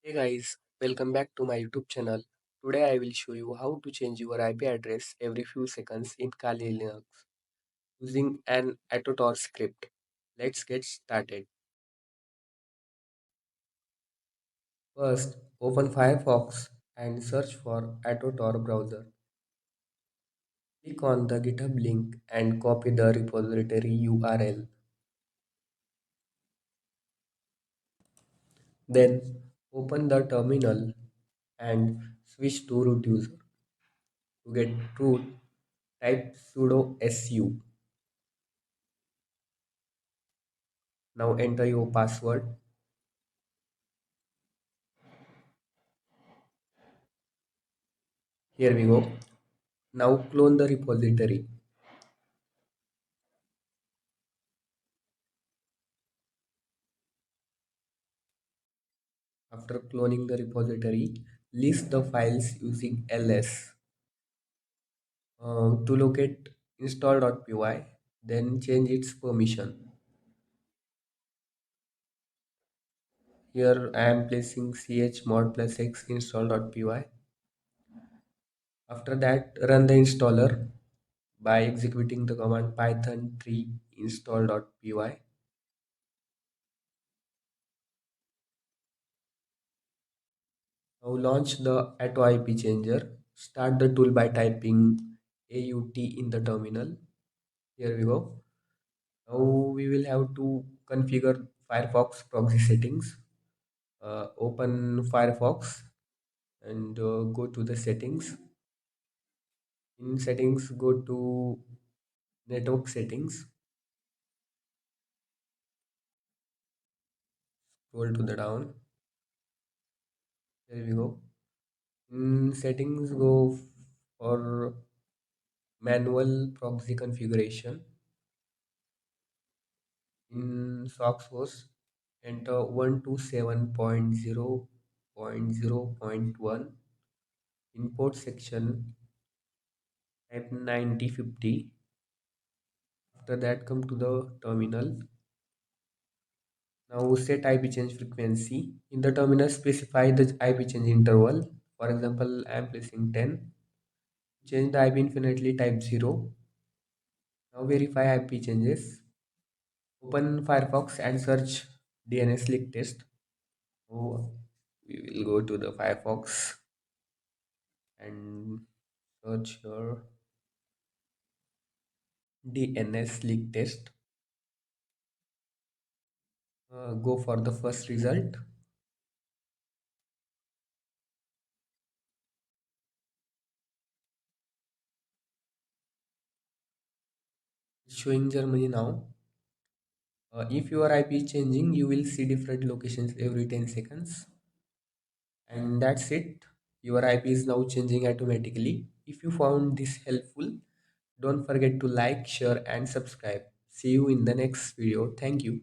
Hey guys, welcome back to my YouTube channel. Today I will show you how to change your IP address every few seconds in Kali Linux using an Auto-Tor script. Let's get started. First, open Firefox and search for Auto-Tor browser. Click on the GitHub link and copy the repository URL. Then open the terminal and switch to root user. To get root, type sudo su. Now enter your password. Here we go. Now clone the repository. After cloning the repository, list the files using ls. To locate install.py, then change its permission. Here I am placing chmod plus x install.py. After that, run the installer by executing the command python 3 install.py. Now launch the Auto IP changer. Start the tool by typing AUT in the terminal. Here we go. Now we will have to configure Firefox proxy settings. Open Firefox and go to the settings. In settings, go to network settings. Scroll to the down. Here we go. In settings, go for manual proxy configuration. In source host, enter 127.0.0.1. In port section, type 9050. After that, come to the terminal. Now set IP change frequency. In the terminal, specify the IP change interval. For example, I am placing 10. Change the IP infinitely, type 0. Now verify IP changes. Open Firefox and search DNS Leak Test. So we will go to the Firefox and search here DNS Leak Test. Go for the first result. It's showing Germany now. If your IP is changing, you will see different locations every 10 seconds. And that's it. Your IP is now changing automatically. If you found this helpful, don't forget to like, share, and subscribe. See you in the next video. Thank you.